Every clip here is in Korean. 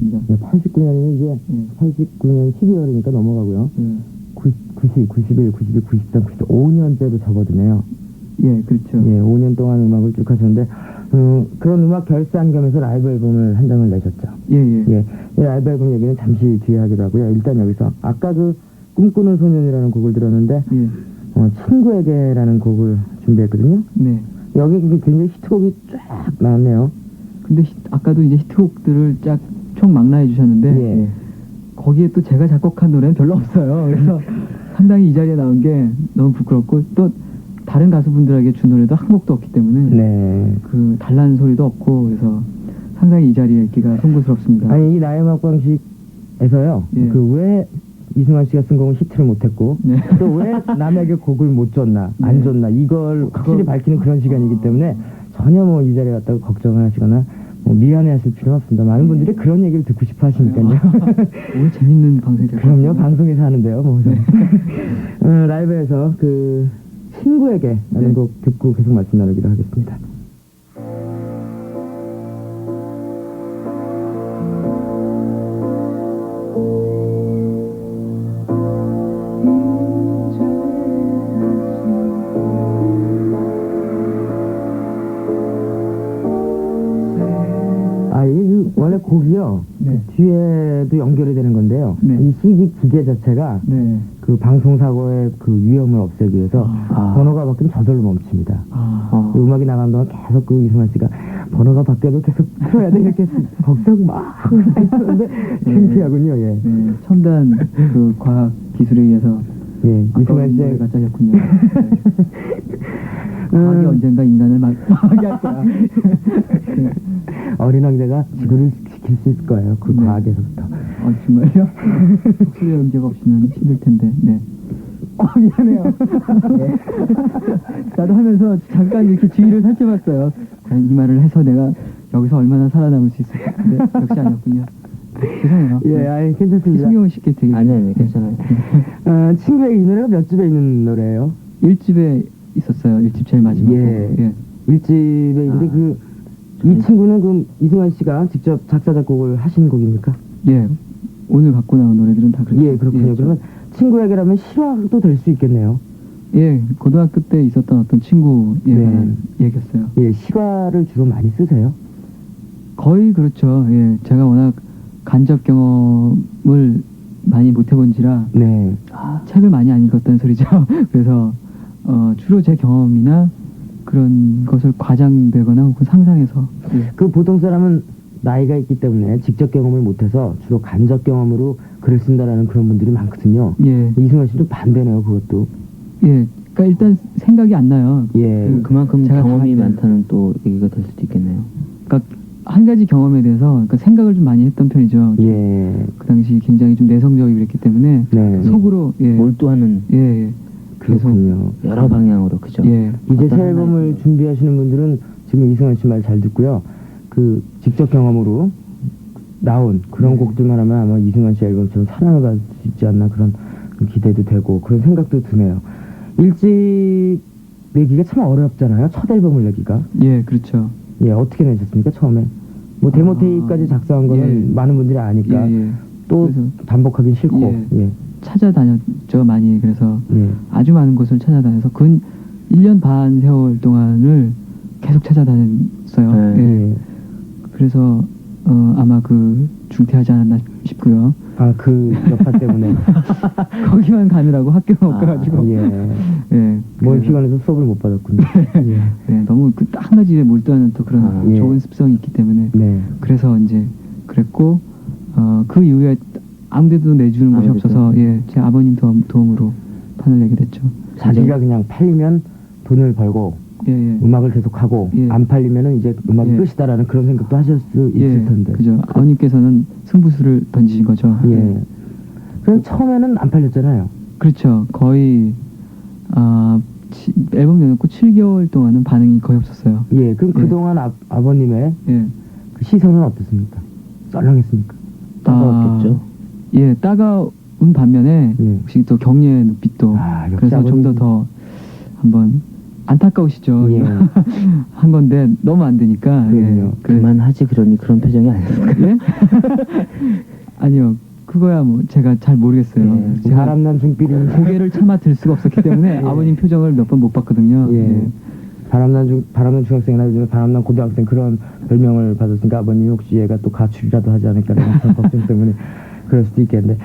네, 89년이면 이제 89년 12월이니까 넘어가고요. 90, 91, 92, 93, 94, 5년째로 접어드네요. 예, 그렇죠. 예, 5년 동안 음악을 쭉 하셨는데, 그런 음악 결산 겸해서 라이브 앨범을 한 장을 내셨죠. 예, 이 라이브 앨범 얘기는 잠시 뒤에 하기로 하고요. 일단 여기서, 아까 그 꿈꾸는 소년이라는 곡을 들었는데, 친구에게라는 곡을 준비했거든요. 네. 여기 굉장히 히트곡이 쫙 나왔네요. 근데 아까도 이제 히트곡들을 쫙 총 망라해 주셨는데, 거기에 또 제가 작곡한 노래는 별로 없어요. 그래서 상당히 이 자리에 나온 게 너무 부끄럽고, 또 다른 가수분들에게 준 노래도 한 곡도 없기 때문에 그 달라는 소리도 없고, 그래서 상당히 이 자리에 있기가 송구스럽습니다. 아니, 이 나의 음악 방식에서요, 그 왜 이승환 씨가 쓴 곡은 히트를 못했고, 또 왜 남에게 곡을 못 줬나, 안 줬나, 이걸 확실히 밝히는 그런 시간이기 때문에 전혀 뭐 이 자리에 왔다고 걱정하시거나 뭐 미안해 하실 필요는 없습니다. 많은 분들이 그런 얘기를 듣고 싶어 하시니까요. 오늘 재밌는 방송이 될 것 같아요. 그럼요, 방송에서 하는데요. 뭐. 라이브에서 그 친구에게 라는 곡 듣고 계속 말씀 나누기로 하겠습니다. 원래 곡이요, 뒤에도 연결이 되는 건데요. 이 CD 기계 자체가 그 방송사고의 그 위험을 없애기 위해서 번호가 바뀌면 저절로 멈춥니다. 그 음악이 나가는 동안 계속 그 이승환 씨가 번호가 바뀌어도 계속 틀어야 돼 이렇게 걱정 막 했었는데 창피하군요. 첨단 그 과학 기술에 의해서 이승환 씨가 짜졌군요. 과학이 언젠가 인간을 망하게 할 거야. 어린 왕자가 지구를 지킬 수 있을 거예요. 그 과학에서부터. 정말요? 목소리에 음제가 없이는 힘들 텐데. 미안해요. 나도 하면서 잠깐 이렇게 주위를 살펴봤어요. 과연 이 말을 해서 내가 여기서 얼마나 살아남을 수 있을까. 근데 역시 아니었군요. 죄송해요. 괜찮습니다. 신경을 쉽게 되게. 아니, 괜찮아요. 친구의 이 노래가 몇 집에 있는 노래예요? 1집에 있었어요. 1집 제일 마지막. 1집에 있는데 이 친구는 그럼 이승환 씨가 직접 작사 작곡을 하신 곡입니까? 오늘 갖고 나온 노래들은 다 그렇죠. 그렇군요. 그러면 친구에게라면 실화도 될 수 있겠네요. 고등학교 때 있었던 어떤 친구에 관한 얘기였어요. 실화를 주로 많이 쓰세요? 거의 그렇죠. 제가 워낙 간접 경험을 많이 못 해본지라 책을 많이 안 읽었다는 소리죠. 그래서 주로 제 경험이나 그런 것을 과장되거나 혹은 상상해서. 그 보통 사람은 나이가 있기 때문에 직접 경험을 못해서 주로 간접 경험으로 글을 쓴다라는 그런 분들이 많거든요. 이승환 씨도 반대네요, 그것도. 그러니까 일단 생각이 안 나요. 그만큼 경험이 많다는 또 얘기가 될 수도 있겠네요. 그러니까 한 가지 경험에 대해서 생각을 좀 많이 했던 편이죠. 그 당시 굉장히 좀 내성적이고 그랬기 때문에 속으로 몰두하는. 그렇군요. 여러 방향으로, 그죠? 이제 새 앨범을 준비하시는 분들은 지금 이승환 씨 말 잘 듣고요. 그 직접 경험으로 나온 그런 곡들만 하면 아마 이승환 씨 앨범처럼 사랑을 받을 수 있지 않나 그런 기대도 되고 그런 생각도 드네요. 1집 내기가 참 어렵잖아요. 첫 앨범을 내기가. 그렇죠. 어떻게 내셨습니까, 처음에? 뭐 데모 테이프까지 작성한 거는 많은 분들이 아니까 또 반복하긴 싫고. 찾아다녔죠, 많이. 그래서 아주 많은 곳을 찾아다녀서 근 1년 반 세월 동안을 계속 찾아다녔어요. 그래서 아마 중퇴하지 않았나 싶고요. 그 여파 때문에 거기만 가느라고 학교 못 가가지고. 뭘 피곤해서 수업을 못 받았군요. 너무 한 가지에 몰두하는 또 그런 좋은 습성이 있기 때문에. 그래서 이제 그랬고 그 이후에 아무데도 내주는 곳이 없어서 제 아버님 도움으로 판을 내게 됐죠. 자기가 그냥 팔리면 돈을 벌고 음악을 계속하고 안 팔리면은 이제 음악이 끝이다라는 그런 생각도 하실 수 있을 텐데. 그죠. 아버님께서는 승부수를 던지신 거죠. 그럼 처음에는 안 팔렸잖아요. 그렇죠. 거의 앨범 내놓고 7개월 동안은 반응이 거의 없었어요. 그럼 그동안 아버님의 그 시선은 어떻습니까? 썰렁했습니까? 따가웠겠죠. 따가운 반면에 혹시 또 격려의 눈빛도. 그래서 좀 더 한번 안타까우시죠. 예. 한 건데 너무 안 되니까. 그럼요. 그만하지 그러니 그런 표정이 아니었을까. 예? 아니요. 그거야 뭐 제가 잘 모르겠어요. 예. 제가 바람난 중비리. 고개를 참아 들 수가 없었기 때문에 예. 아버님 표정을 몇 번 못 봤거든요. 예. 바람난 중학생이나 요즘에 바람난 고등학생 그런 별명을 받았으니까 아버님이 혹시 얘가 또 가출이라도 하지 않을까라는 그런 걱정 때문에 그럴 수도 있겠는데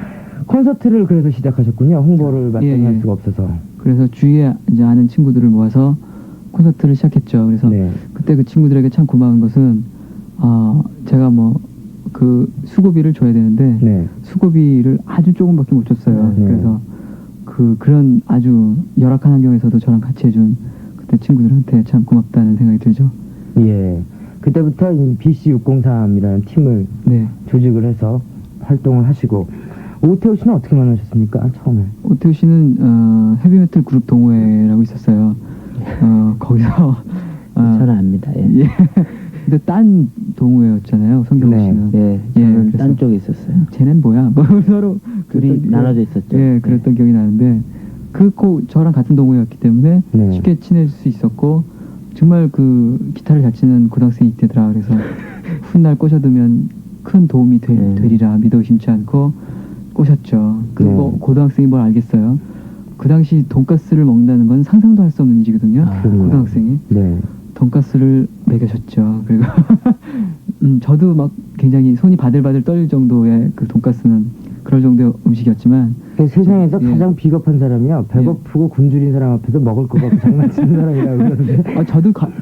콘서트를 그래서 시작하셨군요. 홍보를 마땅히 할 수가 없어서. 그래서 주위에 이제 아는 친구들을 모아서 콘서트를 시작했죠. 그래서 네. 그때 그 친구들에게 참 고마운 것은 제가 뭐 그 수고비를 줘야 되는데 네. 수고비를 아주 조금밖에 못 줬어요. 네. 그래서 그런 아주 열악한 환경에서도 저랑 같이 해준 그때 친구들한테 참 고맙다는 생각이 들죠. 예. 그때부터 이 BC603이라는 팀을 네. 조직을 해서 활동을 하시고 오태호 씨는 어떻게 만나셨습니까? 처음에. 오태우 씨는 헤비메탈 그룹 동호회라고 있었어요. 거기서 저는 압니다. 예. 예. 근데 딴 동호회였잖아요. 성경 네. 씨는. 예, 저는 그래서 딴 쪽에 있었어요. 쟤는 뭐야? 뭐 서로 둘이 그랬던 나눠져 있었죠. 예, 그랬던 기억이 나는데 저랑 같은 동호회였기 때문에 네. 쉽게 친해질 수 있었고 정말 그 기타를 잘 치는 고등학생이 있더라. 그래서 훗날 꼬셔두면 큰 도움이 되리라 믿어 의심치 않고 꼬셨죠. 뭐 고등학생이 뭘 알겠어요. 그 당시 돈가스를 먹는다는 건 상상도 할 수 없는 일이거든요. 고등학생이. 네. 돈가스를 먹여줬죠. 그리고 저도 막 굉장히 손이 바들바들 떨릴 정도의 그 돈가스는 그럴 정도의 음식이었지만 세상에서 예. 가장 비겁한 사람이요. 배고프고 굶주린 사람 앞에서 먹을 거 갖고 장난치는 사람이라고 그러는데.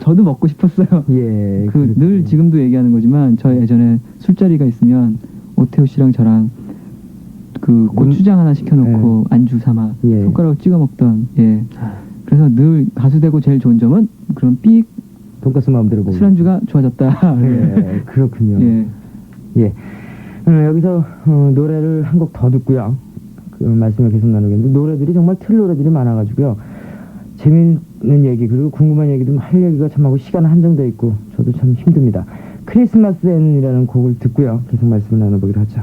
저도 먹고 싶었어요. 예. 늘 지금도 얘기하는 거지만 저 예전에 술자리가 있으면 오태호 씨랑 저랑 그 고추장 하나 시켜놓고 안주 삼아 예. 손가락을 찍어 먹던 그래서 늘 가수 되고 제일 좋은 점은 그런 삑 돈가스 마음대로 먹는. 술안주가 좋아졌다. 예. 그렇군요. 예. 예. 여기서 노래를 한 곡 더 듣고요. 그 말씀을 계속 나누겠는데 노래들이 정말 틀 노래들이 많아가지고요. 재미있는 얘기 그리고 궁금한 얘기도 할 얘기가 참 하고 시간 한정돼 있고 저도 참 힘듭니다. 크리스마스에는이라는 곡을 듣고요. 계속 말씀을 나눠보기로 하죠.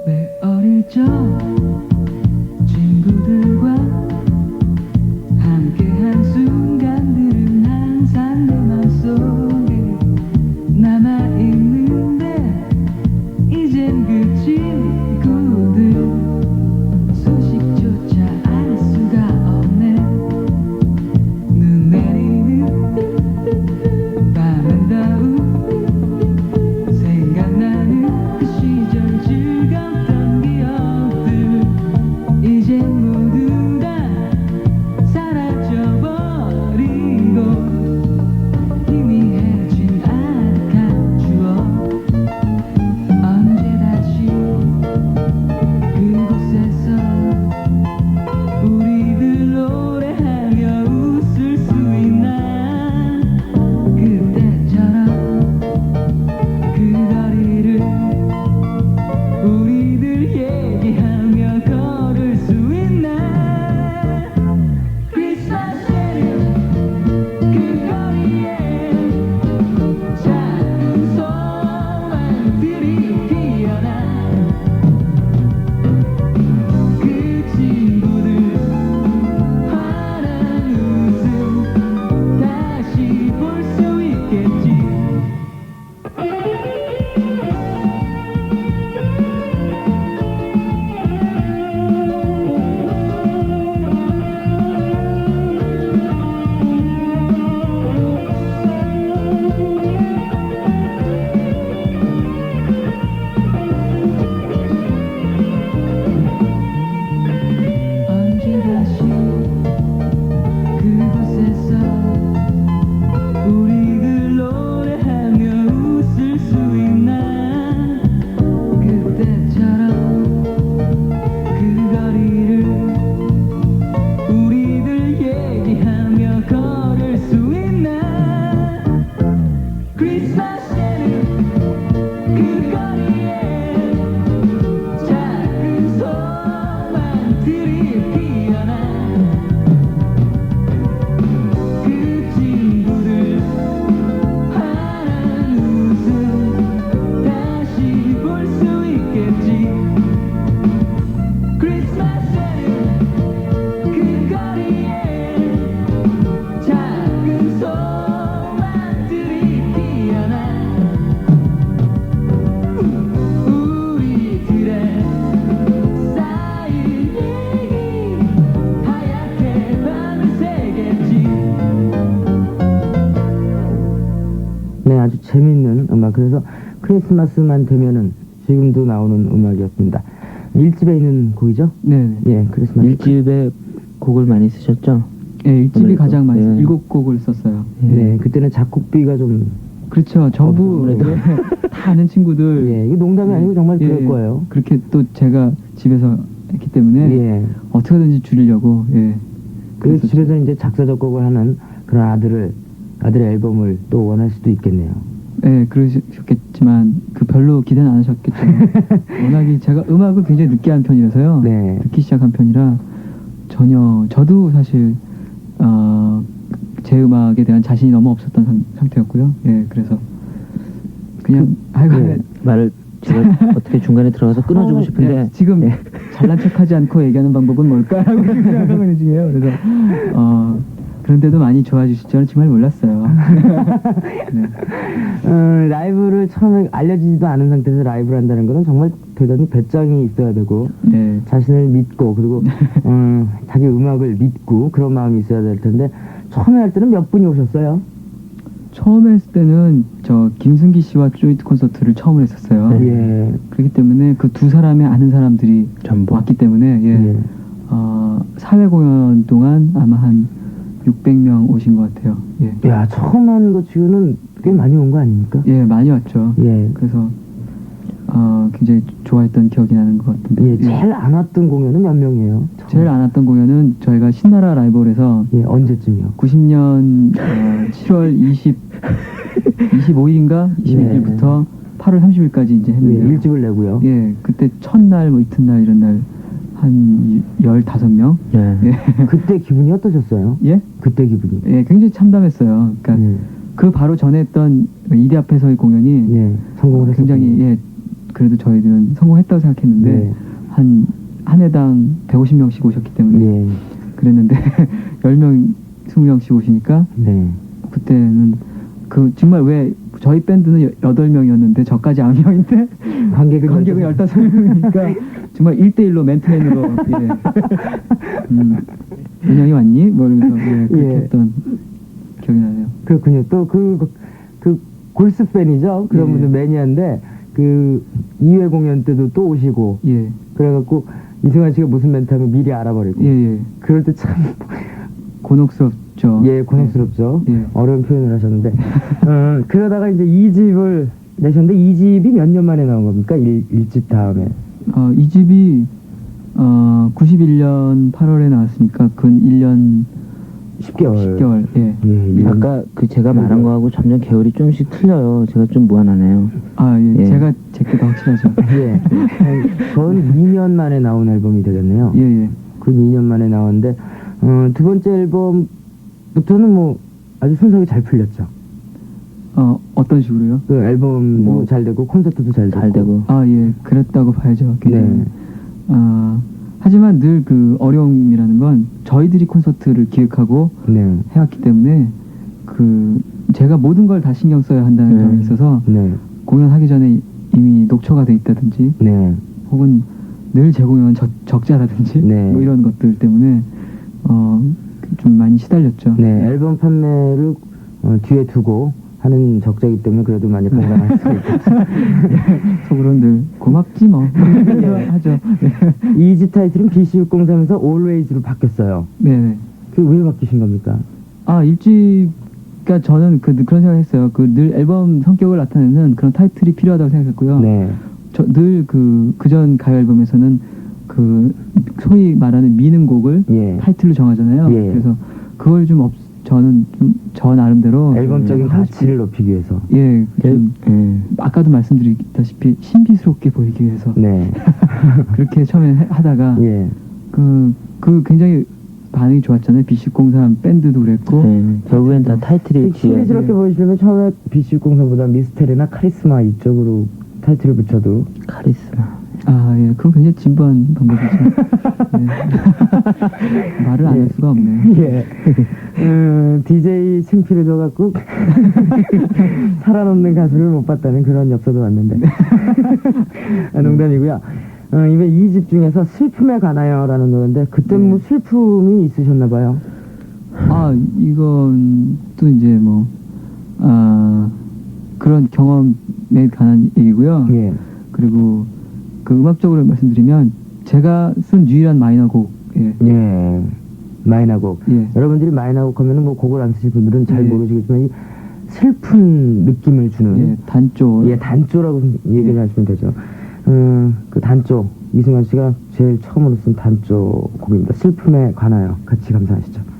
내 어릴 적 친구들과 함께한 순간들은 항상 내 맘속에 남아있는데 이젠 그 친구들 소식조차 알 수가 없네. 눈 내리는 밤은 더욱 생각나는 그 시절 즐거웠던 기억들 이젠 모두 다 재밌는 음악. 그래서 크리스마스만 되면은 지금도 나오는 음악이었습니다. 1집에 있는 곡이죠? 네. 예, 크리스마스. 1집에 곡을 많이 쓰셨죠? 예, 1집이 가장 많이 예. 7곡을 썼어요. 네, 그때는 작곡비가 좀. 그렇죠. 전부 아무래도. 다 아는 친구들. 예, 이거 농담이 아니고 정말 예, 그럴 거예요. 그렇게 또 제가 집에서 했기 때문에 예. 어떻게든지 줄이려고. 예. 그래서 집에서 이제 작사 작곡을 하는 그런 아들의 앨범을 또 원할 수도 있겠네요. 예, 그러셨겠지만 그 별로 기대는 안 하셨겠죠. 워낙에 제가 음악을 굉장히 늦게 한 편이라서요. 네. 늦게 시작한 편이라 전혀 저도 사실 제 음악에 대한 자신이 너무 없었던 상태였고요. 예, 그래서 그냥 아이고 네. 말을 제가 어떻게 중간에 들어가서 끊어주고 싶은데 예, 지금 잘난 척하지 않고 얘기하는 방법은 뭘까라고 생각하고 있는 중이에요. 그래서 그런데도 많이 좋아해 주실 줄은 정말 몰랐어요. 네. 라이브를 처음에 알려지지도 않은 상태에서 라이브를 한다는 것은 정말 대단히 배짱이 있어야 되고 네. 자신을 믿고 그리고 자기 음악을 믿고 그런 마음이 있어야 될 텐데 처음에 할 때는 몇 분이 오셨어요? 처음 했을 때는 저 김승기 씨와 조이트 콘서트를 처음으로 했었어요. 예. 그렇기 때문에 그 두 사람의 아는 사람들이 전부 왔기 때문에 예. 사회 공연 동안 아마 한 600명 오신 것 같아요. 예. 야, 처음 하는 것 치고는 꽤 많이 온 거 아닙니까? 예, 많이 왔죠. 예. 그래서 굉장히 좋아했던 기억이 나는 것 같은데. 예, 제일 안 왔던 공연은 몇 명이에요? 처음? 제일 안 왔던 공연은 저희가 신나라 라이벌에서 예, 언제쯤이요? 90년 7월 25일인가 26일부터 8월 30일까지 이제 예, 했는데요. 일집을 내고요. 예, 그때 첫날 뭐 이튿날 이런 날 한 15명. 예. 예. 그때 기분이 어떠셨어요? 예? 그때 기분이. 예, 굉장히 참담했어요. 그러니까 예. 그 바로 전에 했던 이대 앞에서의 공연이 예, 성공을 굉장히 했었군요. 예, 그래도 저희들은 성공했다고 생각했는데 예. 한 해당 150명씩 오셨기 때문에 예. 그랬는데 10명, 20명씩 오시니까 네. 그때는 정말 왜 저희 밴드는 8명이었는데 저까지 9명인데 관객은 15명이니까 정말 1대1로 맨투맨으로 예. 은영이 왔니? 뭐 이러면서 예, 그렇게 예. 했던 기억이 나네요. 그렇군요. 또 그 골스 팬이죠. 그런 예. 분들 매니아인데 그 2회 공연 때도 또 오시고 예. 그래갖고 이승환 씨가 무슨 멘트하면 미리 알아버리고 예, 예. 그럴 때 참 곤혹스럽죠. 예, 곤혹스럽죠. 예. 어려운 표현을 하셨는데 그러다가 이제 2집을 내셨는데 2집이 몇 년 만에 나온 겁니까? 1집 다음에. 이 집이 91년 8월에 나왔으니까 근 1년 10개월. 10개월. 예. 예, 아까 제가 말한 거하고 점점 계열이 좀씩 틀려요. 제가 좀 무한하네요. 예. 예. 제가 제게 더 확실하죠. 예. 거의 2년 만에 나온 앨범이 되겠네요. 예, 예. 그 2년 만에 나왔는데 두 번째 앨범부터는 뭐 아주 순서가 잘 풀렸죠. 어떤 식으로요? 그 앨범도 잘 되고 콘서트도 잘 되고. 예. 그랬다고 봐야죠. 굉장히. 네. 하지만 늘 그 어려움이라는 건 저희들이 콘서트를 기획하고 네. 해왔기 때문에 제가 모든 걸 다 신경 써야 한다는 점에 있어서 네. 공연하기 전에 이미 녹초가 돼 있다든지 네. 혹은 늘 제 공연 적자라든지 네. 뭐 이런 것들 때문에 좀 많이 시달렸죠. 네. 앨범 판매를 뒤에 두고 하는 적자이기 때문에 그래도 많이 건강할 수 있겠죠. 속으로는 늘 고맙지 뭐 하죠. 네. 2집 타이틀은 BC603에서 Always로 바뀌었어요. 네네. 그 왜 바뀌신 겁니까? 일집가 저는 그런 생각했어요. 늘 앨범 성격을 나타내는 그런 타이틀이 필요하다고 생각했고요. 네. 늘 그전 가요 앨범에서는 소위 말하는 미는 곡을 예. 타이틀로 정하잖아요. 예. 그래서 그걸 저는 좀 저 나름대로 앨범적인 가치를 높이기 위해서. 예, 아까도 말씀드렸다시피 신비스럽게 보이기 위해서 네. 그렇게 처음에 하다가 예. 굉장히 반응이 좋았잖아요. BC03 밴드도 그랬고 결국엔 다 타이틀이 신비스럽게 보이시려면 처음에 BC603보다 미스테리나 카리스마 이쪽으로 타이틀을 붙여도 카리스마. 예, 그건 굉장히 진부한 방법이죠. 네. 말을 안 할 수가 없네요. 예. DJ 창피를 줘갖고 살아남는 가수를 못 봤다는 그런 엽서도 왔는데 농담이고요. 이번 2집 중에서 슬픔에 관하여라는 노래인데 그때 뭐 슬픔이 이건 또 이제 그런 경험에 관한 얘기고요. 예. 그리고 그 음악적으로 말씀드리면 제가 쓴 유일한 마이너곡. 예. 예. 마이너곡. 예. 여러분들이 마이너곡 하면은 뭐 곡을 안 쓰실 분들은 잘 예. 모르시겠지만 이 슬픈 느낌을 주는 예, 단조. 예, 단조라고 얘기를 하시면 되죠. 그 단조 이승환 씨가 제일 처음으로 쓴 단조 곡입니다. 슬픔에 관하여 같이 감상하시죠.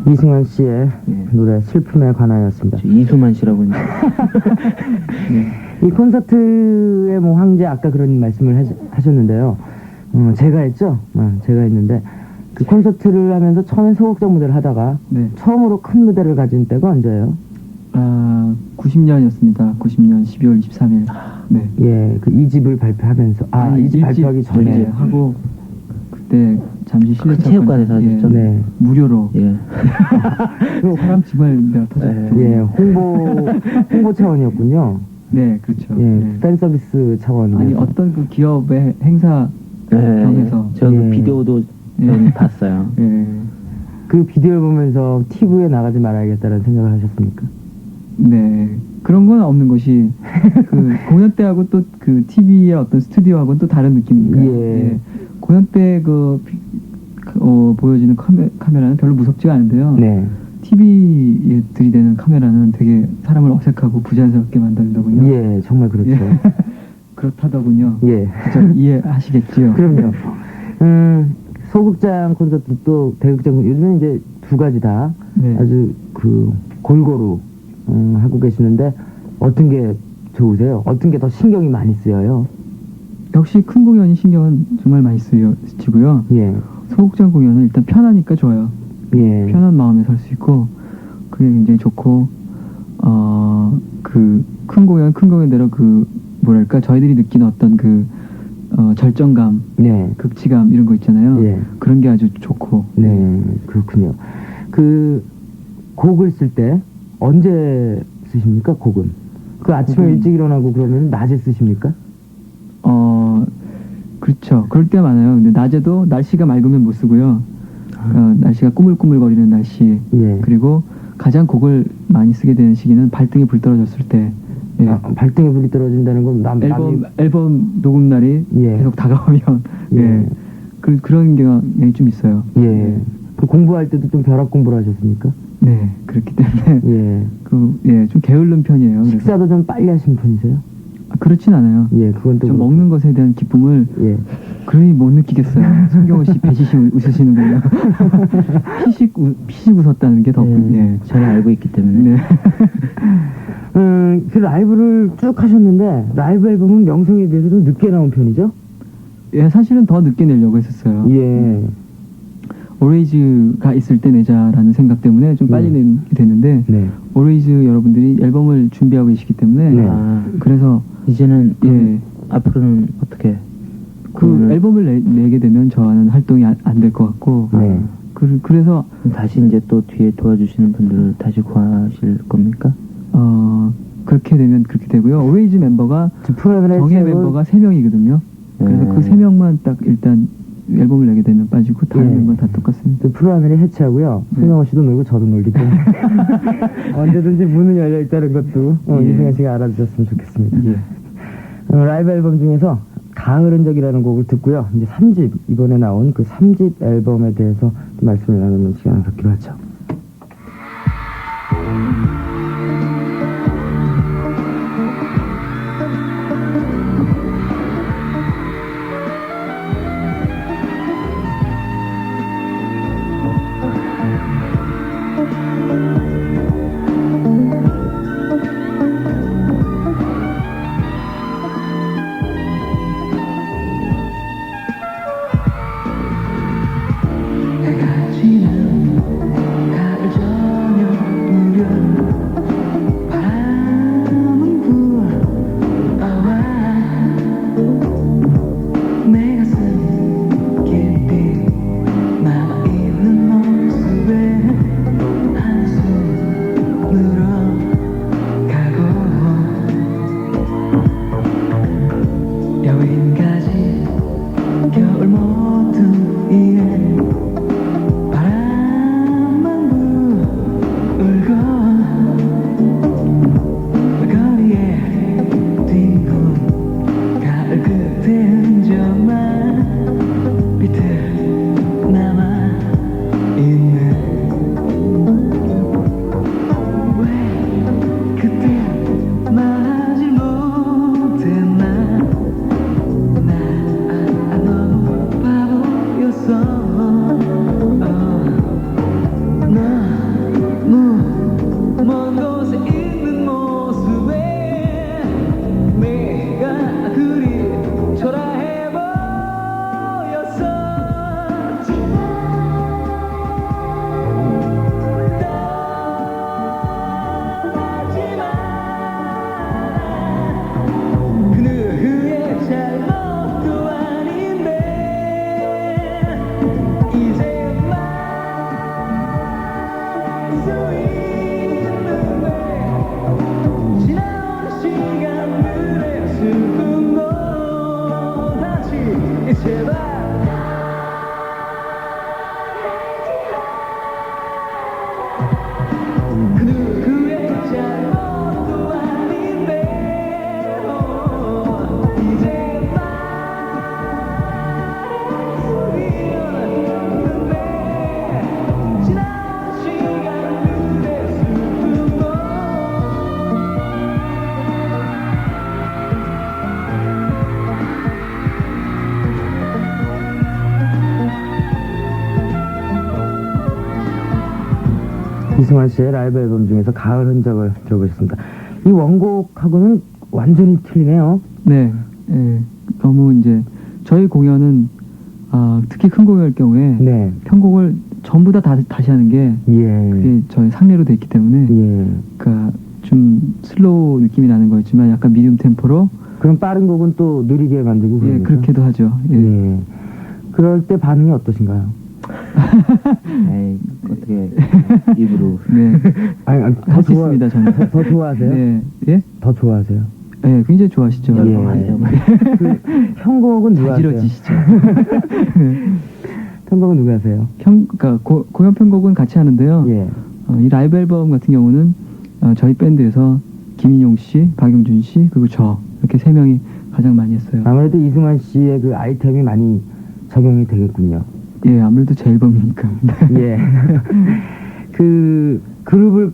이승환 씨의 노래 슬픔에 관하여였습니다. 이수만 씨라고 했는데. 이 콘서트의 뭐 황제 아까 그런 말씀을 하셨는데요. 제가 했죠. 제가 했는데 그 콘서트를 하면서 처음에 소극장 무대를 하다가 처음으로 큰 무대를 가진 때가 언제예요? 90년이었습니다. 90년 12월 23일. 네. 예, 그 2집을 발표하면서 이 집 발표하기 전에 하고 그때 잠시 실내 체육관에서 하셨죠? 네. 무료로. 예. 그 사람 정말 내가 터졌죠. 예, 홍보 차원이었군요. 네, 그렇죠. 예, 네. 팬 서비스 차원. 아니 어떤 그 기업의 행사 경에서 저 그 예. 비디오도 예. 봤어요. 예. 그 비디오를 보면서 TV에 나가지 말아야겠다는 생각을 하셨습니까? 네. 그런 건 없는 것이 그 공연 때하고 또 그 TV의 어떤 스튜디오하고는 또 다른 느낌이니까요. 예. 공연 때 보여지는 카메라는 별로 무섭지가 않은데요. 네. TV에 들이대는 카메라는 되게 사람을 어색하고 부자연스럽게 만든다군요. 예, 정말 그렇죠. 예. 그렇다더군요. 예. 그죠? 이해하시겠지요? 그럼요. 소극장 콘서트 또 대극장 요즘은 이제 두 가지 다 네. 아주 그 골고루 하고 계시는데 어떤 게 좋으세요? 어떤 게 더 신경이 많이 쓰여요? 역시 큰 공연이 신경은 정말 많이 쓰여지고요. 예. 소극장 공연은 일단 편하니까 좋아요. 예. 편한 마음에 설 수 있고 그게 굉장히 좋고 그 큰 공연대로 그 뭐랄까 저희들이 느끼는 어떤 그 절정감, 네. 극치감 이런 거 있잖아요. 예. 그런 게 아주 좋고. 네, 그렇군요. 그 곡을 쓸 때 언제 쓰십니까? 곡은? 그 아침에 일찍 일어나고 그러면 낮에 쓰십니까? 그렇죠. 그럴 때 많아요. 근데 낮에도 날씨가 맑으면 못 쓰고요. 날씨가 꾸물꾸물거리는 날씨. 예. 그리고 가장 곡을 많이 쓰게 되는 시기는 발등에 불 떨어졌을 때. 예. 발등에 불이 떨어진다는 건 앨범 녹음 날이 예. 계속 다가오면 예. 예. 그런 경향이 좀 있어요. 예. 그 공부할 때도 좀 벼락 공부를 하셨습니까? 네, 그렇기 때문에 예. 좀 게을른 편이에요. 그래서. 식사도 좀 빨리 하신 편이세요? 그렇진 않아요. 예, 그건 또 좀 먹는 것에 대한 기쁨을 예. 그러니 못 느끼겠어요. 성경호 씨 배시시 웃으시는군요. 피식 웃었다는 게 더. 예. 저는 알고 있기 때문에. 네. 그 라이브를 쭉 하셨는데 라이브 앨범은 명성에 비해서 좀 늦게 나온 편이죠? 예, 사실은 더 늦게 내려고 했었어요. 예. 오레이즈가 있을 때 내자라는 생각 때문에 좀 빨리 내게 됐는데 네. 오레이즈 여러분들이 앨범을 준비하고 계시기 때문에 네. 그래서 이제는 예. 앞으로는 어떻게? 그 앨범을 내게 되면 저는 활동이 안 될 것 같고 네. 그래서 다시 이제 또 뒤에 도와주시는 분들을 다시 구하실 겁니까? 그렇게 되면 그렇게 되고요. 오레이즈 멤버가 프로그램의 정예 멤버가 3명이거든요. 그래서 그 3명만 딱 일단 앨범을 내게 되면 빠지고 다른 예. 멤버는 다 똑같습니다. 프로그램을 해체하고요. 손영호 씨도 놀고 저도 놀기 때문에 언제든지 문은 열려 있다는 것도 예. 이승현 씨가 알아주셨으면 좋겠습니다. 예. 라이브 앨범 중에서 가을은 적이라는 곡을 듣고요. 이제 3집 이번에 나온 그 3집 앨범에 대해서 좀 말씀을 나누는 시간을 갖기로 하죠. 이승환 씨의 라이브 앨범 중에서 가을 흔적을 들어보셨습니다. 이 원곡하고는 완전히 틀리네요. 네, 예, 너무 이제 저희 공연은 특히 큰 공연일 경우에 네. 편곡을 전부 다 다시 하는 게 예. 그게 저희 상례로 돼 있기 때문에 예. 그러니까 좀 슬로우 느낌이 나는 거였지만 약간 미디움 템포로 그럼 빠른 곡은 또 느리게 만들고 예, 그러니까? 그렇게도 하죠. 예. 예. 그럴 때 반응이 어떠신가요? 에이, 어떻게 입으로. 네, 아니, 할 수 있습니다 저는. 더 좋아하세요? 네, 예, 더 좋아하세요? 예, 굉장히 좋아하시죠. 예. 하세요. 그 편곡은 누가 하세요? 자지러지시죠. 편곡은 누가 하세요? 그러니까 공연 편곡은 같이 하는데요. 예. 이 라이브 앨범 같은 경우는 저희 밴드에서 김인용 씨, 박용준 씨, 그리고 저 이렇게 세 명이 가장 많이 했어요. 아무래도 이승환 씨의 그 아이템이 많이 적용이 되겠군요. 예, 아무래도 제 앨범이니까. 예. 그 그룹을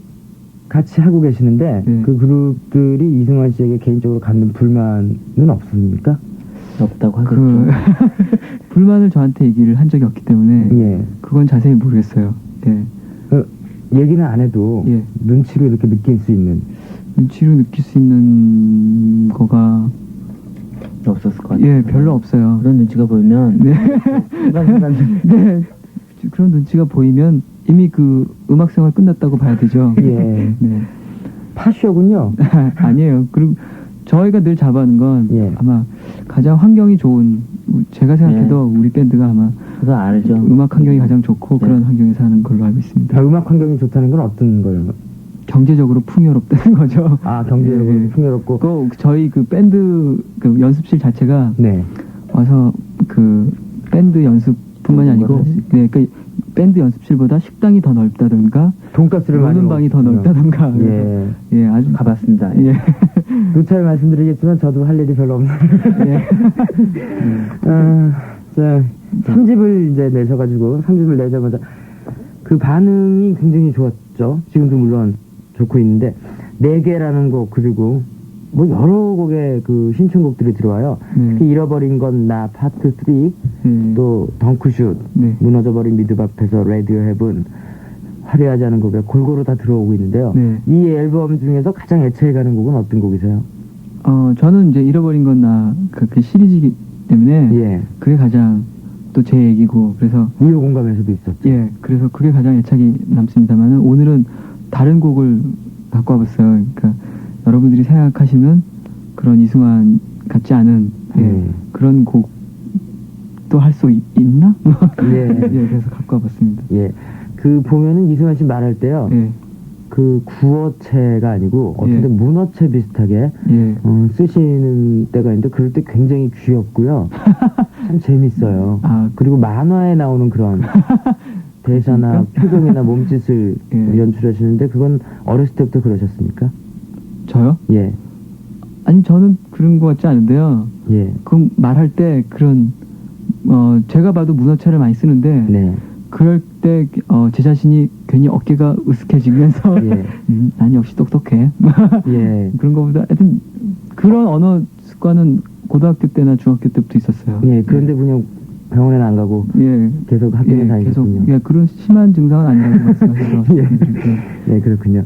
같이 하고 계시는데 네. 그 그룹들이 이승환 씨에게 개인적으로 갖는 불만은 없습니까? 없다고 하겠죠. 불만을 저한테 얘기를 한 적이 없기 때문에 예. 그건 자세히 모르겠어요. 예. 얘기는 안 해도 예. 눈치로 이렇게 느낄 수 있는. 눈치로 느낄 수 있는 거가 없었을 것 같아요. 예, 별로 없어요. 그런 눈치가 보이면 네. 순간순간 네. 그런 눈치가 보이면 이미 그 음악 생활 끝났다고 봐야 되죠. 예. 네. 파쇼군요. 아니에요. 그리고 저희가 늘 잡아하는 건 예. 아마 가장 환경이 좋은 제가 생각해도 우리 밴드가 아마 그거 알죠. 음악 환경이 가장 좋고 네. 그런 환경에서 하는 걸로 알고 있습니다. 음악 환경이 좋다는 건 어떤 거예요? 경제적으로 풍요롭다는 거죠. 아, 경제적으로 네. 풍요롭고. 그 저희 그 밴드 그 연습실 자체가 네. 와서 그 밴드 연습뿐만이 아니고 네, 그 밴드 연습실보다 식당이 더 넓다든가 돈가스를 많이 노는 방이 더 넓다든가 예. 예, 아주 가봤습니다. 예. 누차례 말씀드리겠지만 저도 할 일이 별로 없는. 예. 자, 3집을 이제 내셔가지고 3집을 내자마자 그 반응이 굉장히 좋았죠. 지금도 물론 좋고 있는데 4개라는 곡 그리고 뭐 여러 곡의 그 신청곡들이 들어와요. 네. 특히 잃어버린 건 나 파트 3, 네. 또 덩크슛, 네. 무너져버린 미드 앞에서 라디오 헤븐, 화려하지 않은 곡에 골고루 다 들어오고 있는데요. 네. 이 앨범 중에서 가장 애착이 가는 곡은 어떤 곡이세요? 저는 이제 잃어버린 건 나 그 시리즈이기 때문에 예. 그게 가장 또 제 얘기고 그래서 이호 공감에서도 있었죠. 예, 그래서 그게 가장 애착이 남습니다만은 오늘은 다른 곡을 갖고 와봤어요. 그러니까 여러분들이 생각하시는 그런 이승환 같지 않은 예, 그런 곡도 할 수 있나? 예. 예, 그래서 갖고 와봤습니다. 예. 그 보면은 이승환 씨 말할 때요. 예, 그 구어체가 아니고 어떤 때 예. 문어체 비슷하게 예, 쓰시는 때가 있는데 그럴 때 굉장히 귀엽고요. 참 재밌어요. 아, 그리고 만화에 나오는 그런 대사나 표정이나 몸짓을 예. 연출하시는데 그건 어렸을 때부터 그러셨습니까? 저요? 예. 아니 저는 그런 것 같지 않은데요. 예. 그 말할 때 그런 제가 봐도 문어체를 많이 쓰는데 네. 그럴 때 제 자신이 괜히 어깨가 으쓱해지면서 예. 난 역시 똑똑해 예. 그런 거보다 하여튼 그런 언어 습관은 고등학교 때나 중학교 때부터 있었어요. 예. 그런데 그냥 병원에는 안 가고 예, 계속 학교에 예, 다니셨군요. 계속 예, 그런 심한 증상은 아니라고 말씀하셔서 예. 네, 그렇군요.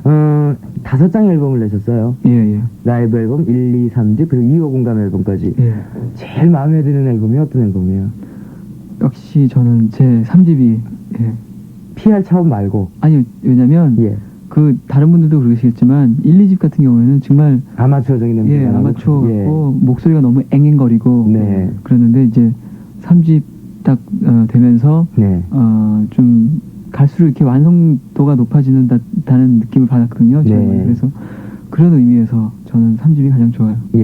5장의 앨범을 내셨어요. 예, 예, 라이브 앨범 1, 2, 3집 그리고 2호 공감 앨범까지. 예. 제일 마음에 드는 앨범이 어떤 앨범이에요? 역시 저는 제 3집이 예. PR 차원 말고. 아니 왜냐면 예. 그 다른 분들도 그러시겠지만 1, 2집 같은 경우에는 정말 아마추어적인 냄새가 예, 나고. 아마추어 예. 같고 목소리가 너무 앵앵거리고 네. 그랬는데 이제 3집 딱 되면서 네. 좀 갈수록 이렇게 완성도가 높아지는 다는 느낌을 받았거든요. 네. 그래서 그런 의미에서 저는 3집이 가장 좋아요. 예.